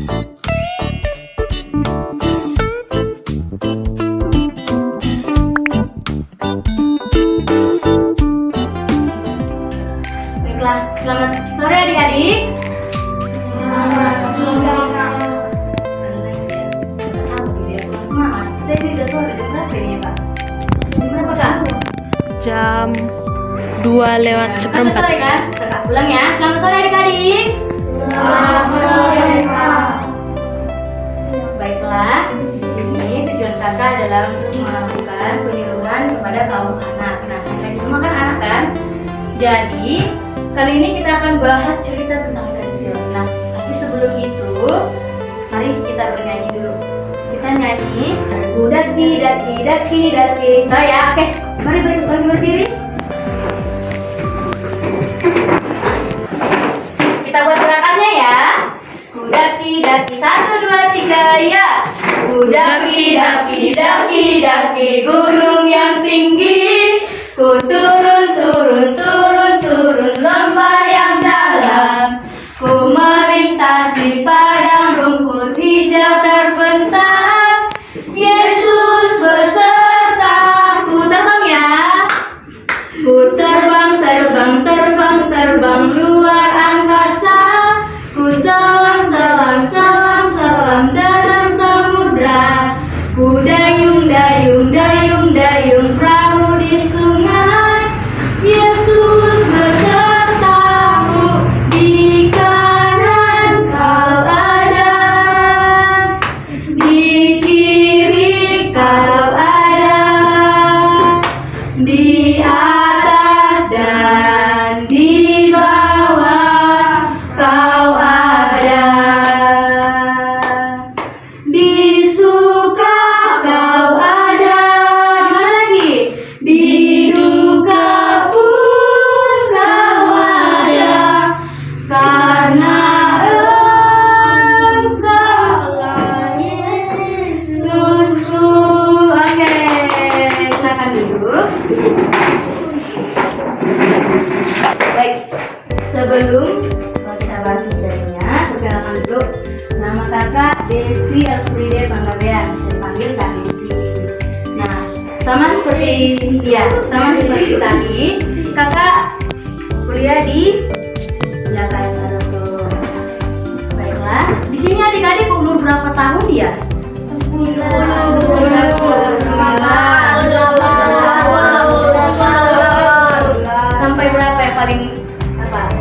Baiklah, selamat sore adik-adik. Selamat sore. Semangat. Saya tidak sore jam berapa ini ya Pak? Jam berapa Kak? Jam 2 lewat Selamat sore 1/4. kan? Kakak pulang ya. Selamat sore adik-adik. Selamat sore, Kak. Baiklah, di sini tujuan kakak adalah untuk melakukan penyuluhan kepada kaum anak. Nah, kalian semua kan anak kan? Jadi, kali ini kita akan bahas cerita tentang pensil. Nah, tapi sebelum itu, mari kita bernyanyi dulu. Kita nyanyi daki daki daki daki. Nah ya, oke. Mari berdiri. Kita buat gerakannya ya. Daki daki 1 2 3 ya. Daki daki daki daki gunung yang tinggi. Ku turun turun turun turun lembah yang dalam. Ku melintasi padang rumput hijau terbentang. Yesus besertaku. Terbang ya. Ku terbang terbang terbang terbang luar angkasa. Ku salam salam salam salam dalam samudra. Ku dayung dayung dayung dayung perahu di sungai. Yesus besertaku, di kanan kau ada, di kiri kau ada, di atas dan di bawah kau ada. Di suka kau ada. Di mana lagi? Di duka pun kau ada. Karena Engkaulah Yesusku. Oke, silakan duduk. Baik, sebelum kita bahas materinya, perkenalkan dulu. Nama kakak Desi Elfride Panggabean, dipanggil Kak Desi. Nah, sama seperti tadi, kakak kuliah di Jakarta. Baiklah, di sini adik-adik umur berapa tahun ya? 10. Sampai berapa ya paling apa?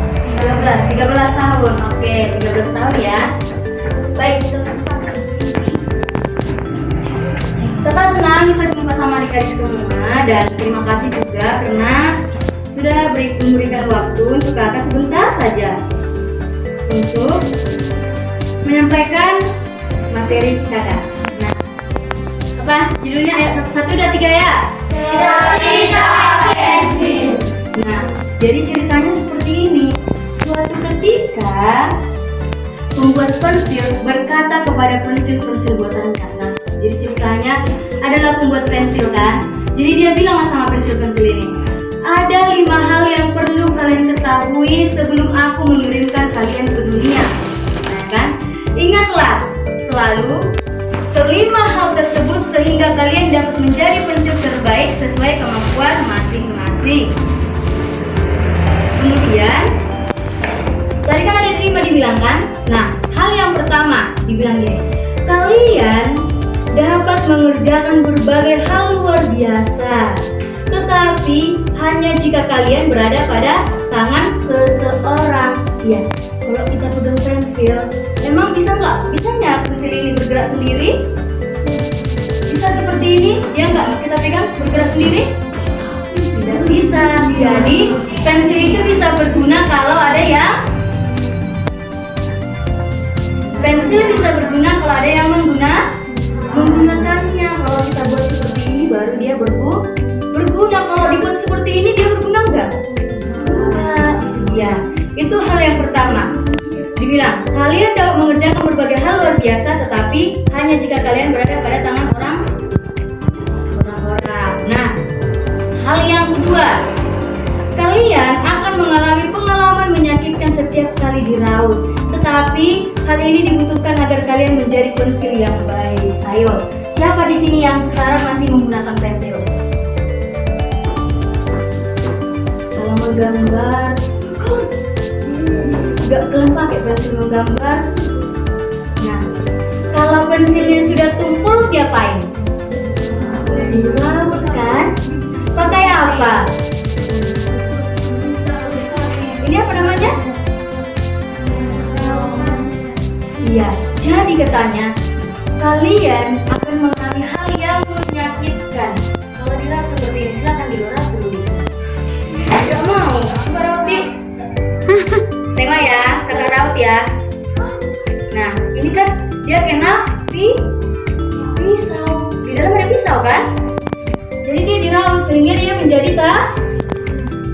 13 tahun. Oke, 13 tahun ya. Baik, kakak senang bisa jumpa sama adik-adik semua dan terima kasih juga karena sudah memberikan waktu untuk kakak sebentar saja untuk menyampaikan materi kakak. Nah, apa judulnya? Ayo 1 2 3 ya. Nah, jadi ceritanya seperti ini. Suatu ketika pembuat pensil berkata kepada pensil buatannya. Nah, jadi ceritanya adalah pembuat pensil kan. Jadi dia bilang sama pensil ini, ada 5 hal yang perlu kalian ketahui sebelum aku mengirimkan kalian ke dunia. Nah kan, ingatlah selalu kelima hal tersebut sehingga kalian dapat menjadi pensil terbaik sesuai kemampuan masing-masing. Kemudian tadi kan ada 5 dibilang kan? Nah, hal yang pertama dibilang gini, kalian dapat mengerjakan berbagai hal luar biasa, tetapi hanya jika kalian berada pada tangan seseorang. Ya, kalau kita pegang pensil, emang bisa nggak? Bisa nggak pensil ini bergerak sendiri? Bisa seperti ini? Ya nggak? Kita pegang bergerak sendiri? Tidak bisa. Jadi pensil itu bisa berguna kalau ada yang menggunakannya. Kalau kita buat seperti ini baru dia berguna. Kalau dibuat seperti ini dia berguna enggak? Enggak. Ya, itu hal yang pertama. Dibilang kalian dapat mengerjakan berbagai hal luar biasa, tetapi hanya jika kalian berada pada tangan orang. Nah, hal yang kedua, kalian akan mengalami pengalaman menyakitkan setiap kali diraut, tetapi hal ini dibutuhkan agar kalian menjadi pensil yang baik. Ayo, siapa di sini yang sekarang masih menggunakan pensil? Kalau menggambar, nggak kalian pakai pensil menggambar. Nah, kalau pensilnya sudah tumpul, diapain? Dilaut kan? Pakai apa? Ini apa namanya? Iya, jadi katanya kalian akan mengalami hal yang menyakitkan. Kalau diraut seperti ini, silakan diraut dulu. Gak mau, Mbak Roti. Tengok ya, kata raut ya. Nah, ini kan dia kena pisau. Di dalam ada pisau kan? Jadi dia diraut sehingga dia menjadi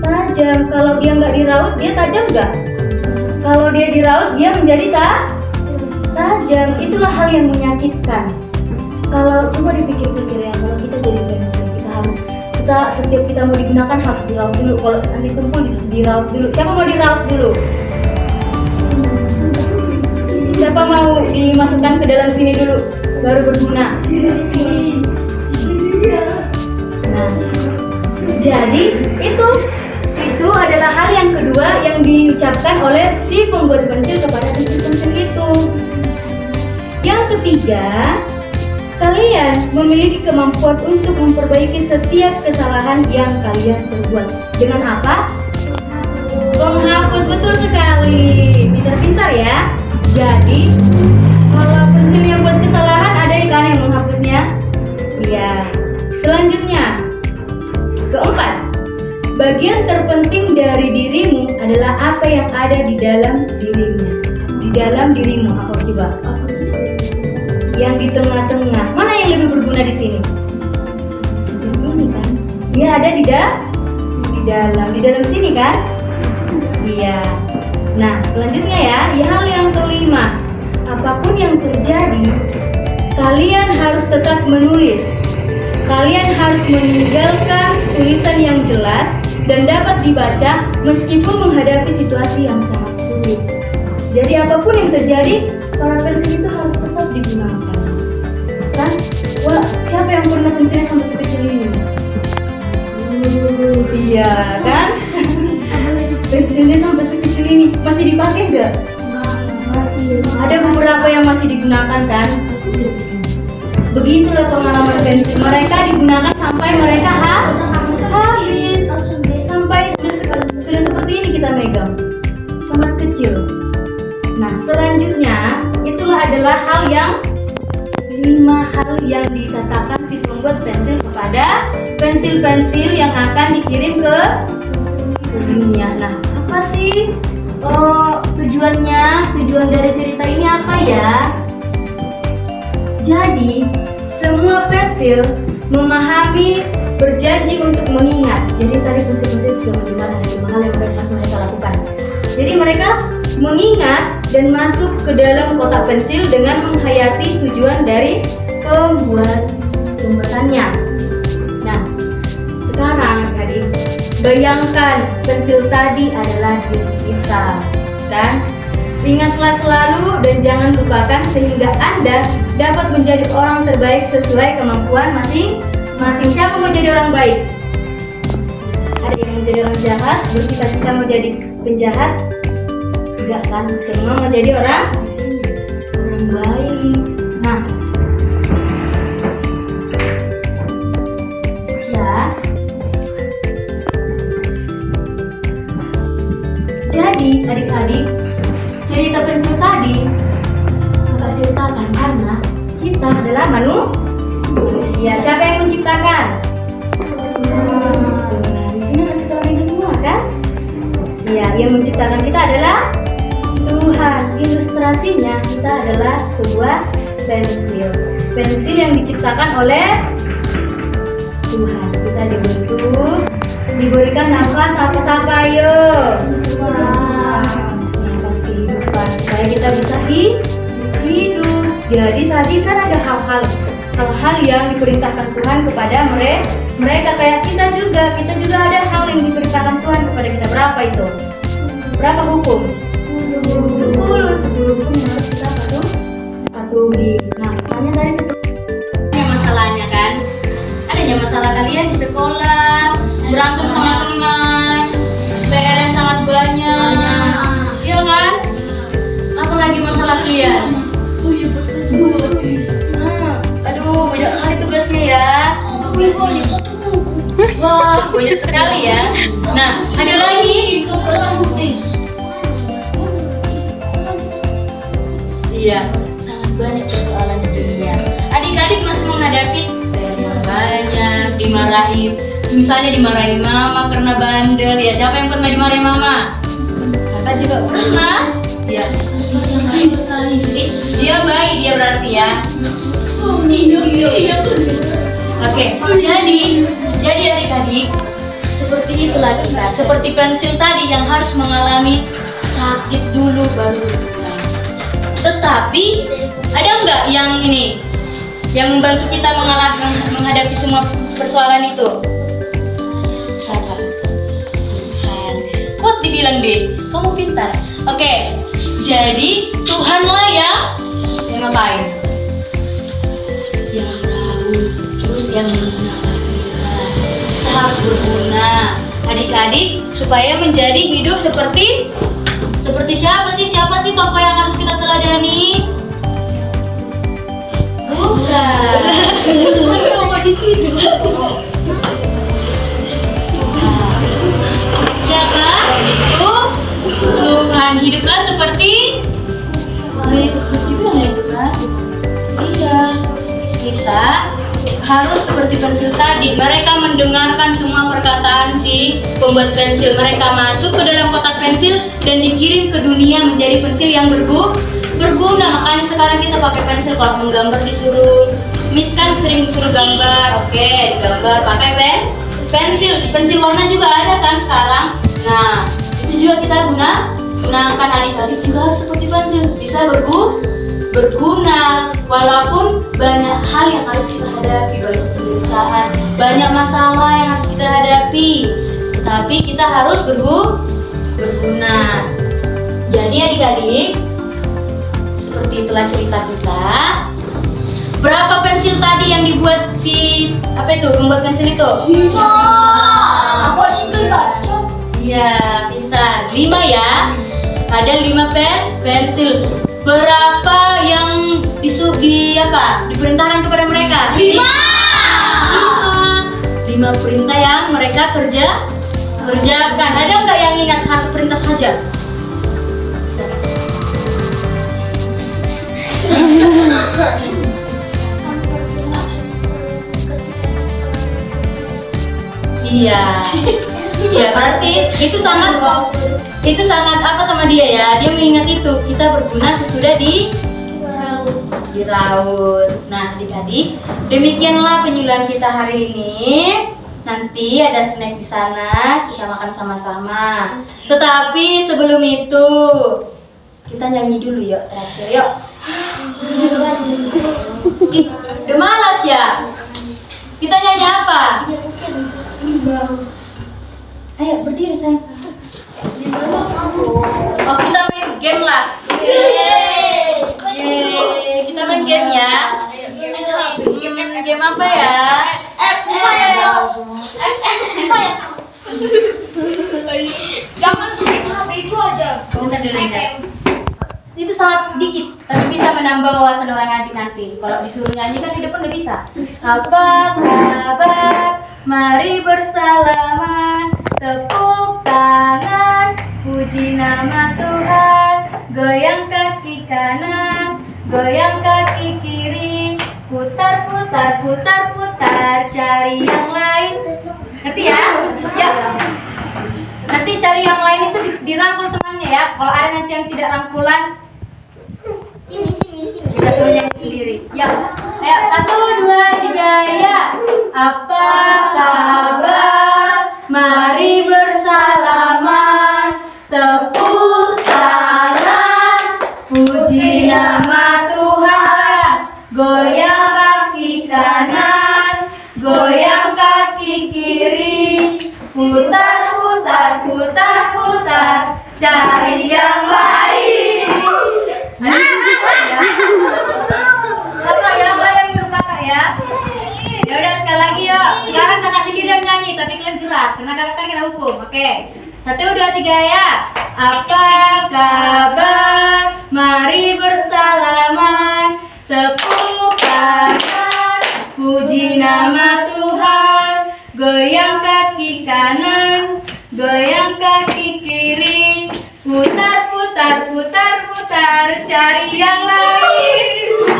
tajam. Kalau dia nggak diraut, dia tajam nggak? Kalau dia diraut, dia menjadi tajam. Itulah hal yang menyakitkan. Kalau coba dipikir-pikir ya, kalau kita jadi pensil, kita setiap kita mau digunakan harus diraut dulu. Kalau nanti tumpul diraut dulu. Siapa mau diraut dulu? Siapa mau dimasukkan ke dalam sini dulu baru berguna? Nah, jadi itu adalah hal yang kedua yang diucapkan oleh si pembuat pensil kepada pensil-pensil itu. Yang ketiga, kalian memiliki kemampuan untuk memperbaiki setiap kesalahan yang kalian perbuat. Dengan apa? Menghapus, betul sekali. Pintar-pintar ya. Jadi, kalau pensil yang buat kesalahan, ada ikan yang menghapusnya? Iya. Selanjutnya, keempat, bagian terpenting dari dirimu adalah apa yang ada di dalam dirimu. Di dalam dirimu, apa coba? Yang di tengah-tengah. Mana yang lebih berguna di sini? Ini kan? Dia ada di dalam sini kan? Iya. Nah, selanjutnya ya, hal yang kelima. Apapun yang terjadi, kalian harus tetap menulis. Kalian harus meninggalkan tulisan yang jelas dan dapat dibaca meskipun menghadapi situasi yang sangat sulit. Jadi apapun yang terjadi, para pensil itu harus tetap digunakan. Kan? Wah, siapa yang pernah pensilnya sampai sekecil ini? Iya kan? Pensilnya sampai sekecil ini masih dipakai nggak? Masih. Ada beberapa yang masih digunakan kan? Begitulah pengalaman pensil. Mereka digunakan sampai mereka habis. Sampai sudah seperti ini kita megang. Sangat kecil. Nah, selanjutnya itulah adalah lima hal yang dikatakan si pembuat pensil kepada pensil-pensil yang akan dikirim ke dunia. Nah, apa sih tujuan dari cerita ini apa ya? Jadi, semua pensil memahami, berjanji untuk mengingat. Jadi tadi pensil-pensil sudah mendengar ada lima hal yang harus mereka lakukan. Jadi mereka mengingat dan masuk ke dalam kotak pensil dengan menghayati tujuan dari pembuatannya. Nah, sekarang adik, bayangkan pensil tadi adalah diri kita, dan ingatlah selalu dan jangan lupakan sehingga Anda dapat menjadi orang terbaik sesuai kemampuan masing-masing. Siapa mau jadi orang baik? Ada yang mau jadi orang jahat, bercita-cita mau jadi penjahat? Enggak kan? Semua mau jadi orang baik. Nah, ya. Jadi adik-adik, cerita pensil tadi kakak ceritakan karena kita adalah manusia. Siapa yang menciptakan? Di sini ada kita orang semua kan? Iya, yang menciptakan kita adalah Tuhan. Ilustrasinya kita adalah sebuah pensil. Pensil yang diciptakan oleh Tuhan. Kita dibentuk, diberikan nafas apa yuk? Nafas kehidupan supaya kita bisa hidup. Jadi tadi kan ada hal-hal yang diperintahkan Tuhan kepada mereka kayak kita juga ada hal yang diperintahkan Tuhan kepada kita. Berapa itu? Berapa hukum? 10 hukum yang harus kita patuhi. Nah, makanya tadi Masalahnya kan, adanya masalah kalian di sekolah, berantem sama teman, PR yang sangat banyak, iya kan? Apalagi masalah kalian? Aduh, banyak sekali tugasnya ya. Wah, banyak sekali ya. Nah, ada lagi. Iya, sangat banyak persoalan sedunia. Adik-adik masih menghadapi PR yang banyak, dimarahi. Misalnya dimarahi mama karena bandel. Ya, siapa yang pernah dimarahi mama? Kakak juga pernah. Ya, dia baik dia berarti ya. Oke, jadi adik-adik seperti itulah kita. Seperti pensil tadi yang harus mengalami sakit dulu baru berguna. Tetapi ada nggak yang ini yang membantu kita menghadapi semua persoalan itu? Sabar. Tuhan. Kok dibilang deh, kamu pintar. Oke, jadi Tuhanlah yang ngapain? Yang tahu, terus yang menggunakan kita. Kita harus berguna, adik-adik, supaya menjadi hidup seperti siapa sih? Siapa sih tokoh yang harus kita teladani? Bukan. Siapa? Itu Tuhan. Hiduplah seperti Yesus juga itu kan? Iya. Kita harus seperti pensil tadi. Mereka mendengarkan semua perkataan si pembuat pensil. Mereka masuk ke dalam kotak pensil dan dikirim ke dunia menjadi pensil yang berguna. Makanya sekarang kita pakai pensil. Kalau menggambar disuruh, Miss kan sering suruh gambar. Oke, digambar pakai pensil warna juga ada kan sekarang. Nah, itu juga kita gunakan. Adik-adik juga harus seperti pensil, bisa berguna walaupun banyak hal yang harus kita hadapi, banyak penderitaan, banyak masalah yang harus kita hadapi, tapi kita harus berguna. Jadi adik-adik, seperti itulah cerita kita. Berapa pensil tadi yang dibuat membuat pensil itu? 5. Aku itu baca. Iya, pintar. 5 ya. Ada 5 pensil. Berapa yang diperintahkan kepada mereka? 5 perintah yang mereka kerjakan. Ada nggak yang ingat satu perintah saja? Iya. Iya, berarti itu sangat apa sama dia ya? Dia mengingat itu. Kita berguna sesudah di raut. Nah, adik-adik, demikianlah penyuluhan kita hari ini. Nanti ada snack di sana, kita makan sama-sama. Tetapi sebelum itu, kita nyanyi dulu yuk, terakhir yuk. Udah malas ya? Kita nyanyi apa? Ayo berdiri sayang. Oh, kita main game lah. Yeay. Kita main game ya. Game apa ya? Jangan pakai HP itu aja. Bentar dulu ya. Itu sangat dikit, tapi bisa menambah wawasan orang adik nanti. Kalau disuruh nyanyi kan di depan udah bisa. Apa kabar? Mari bersalaman, tepuk tangan, puji nama Tuhan. Goyang kaki kanan, goyang kaki kiri, putar putar putar putar, cari yang lain. Ngerti ya? Ya. Nanti cari yang lain itu dirangkul temannya ya. Kalau ada nanti yang tidak rangkulan, kita suruh nyanyi sendiri. Ya. Ayo, 1, 2, 3, ya. Apa kabar? Mari bersalaman, tepuk tangan, puji nama Tuhan. Goyang kaki kanan, goyang kaki kiri, putar putar putar putar, cari yang lain. 1, 2, 3 ya. Apa kabar? Mari bersalaman. Tepuk tangan, puji nama Tuhan. Goyang kaki kanan, goyang kaki kiri. Putar, putar, putar, putar, cari yang lain.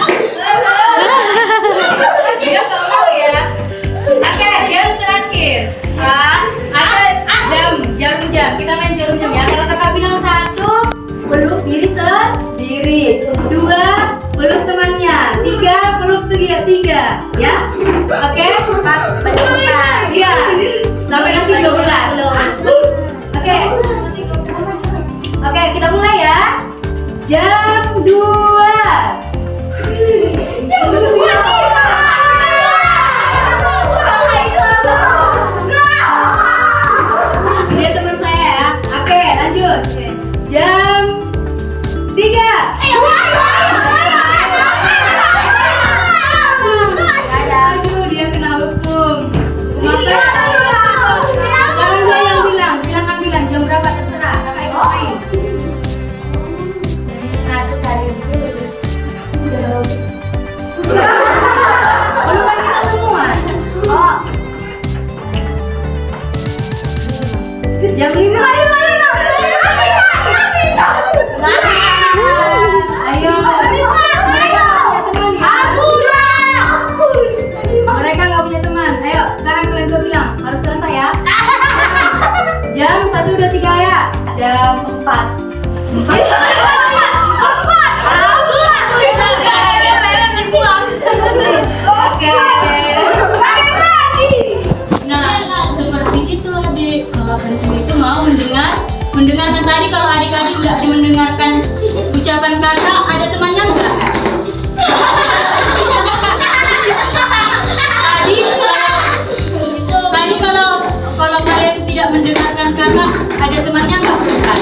Dia nggak mau ya. Oke, yang terakhir. Ada jarum-jam. Kita main jarum-jam ya. Kalau kakak bilang 1, peluk diri sendiri. 2, peluk temannya. 3, peluk tiga. Ya? Oke? 4, penyembuhan. Iya. Sampai nanti 12. Oke. Oke, kita mulai ya. Jam 2. Jam 2. Ini teman saya ya. Oke, lanjut. Jam 3. Aduh, dia kena hukum. Jangan saya yang bilang, silakan bilang jam berapa terserah. Kakak ikut main. 1 kali Belum kan kita semua. Jam 5. Ayo. Mereka nggak punya teman. Ayo, sekarang kalian berdua bilang harus selesai ya. Jam 1, 2, 3 ya. Jam 4. Oke. Nah, seperti itu adik. Kalau Prinsil itu mau mendengarkan tadi. Kalau adik-adik nggak mendengarkan ucapan kakak, ada temannya nggak? Tadi kalau kalian tidak mendengarkan kakak, ada temannya nggak bukan?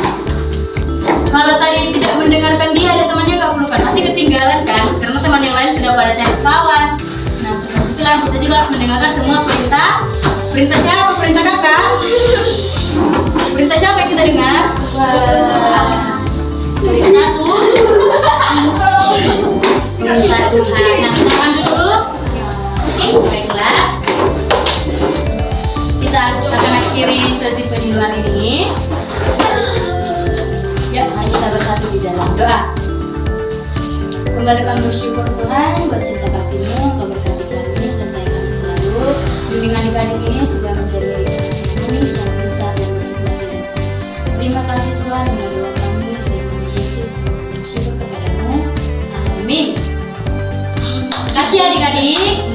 Kalau tadi tidak mendengarkan dia, ada temannya nggak bukan? Pasti ketinggalan kan? Karena teman yang lain sudah pada cari kawan. Nah, seperti itulah kita juga mendengarkan semua perintah. Perintah siapa? Perintah kakak. Perintah siapa yang kita dengar? Perintah Perintah Tuhan. Nah, sekarang dulu. Baiklah. Kita akan akhiri sesi penyuluhan ini. Ya, mari kita bersatu di dalam doa. Kembali kami bersyukur Tuhan buat cinta kasih-Mu, Kau berkati kami, sertai kami selalu. Bimbing adik-adik ini sudah menjadi kami yang pintar dan berhikmat. Terima kasih Tuhan, melalui kami dan Yesus bersyukur kepada-Mu. Amin. Terima kasih adik-adik.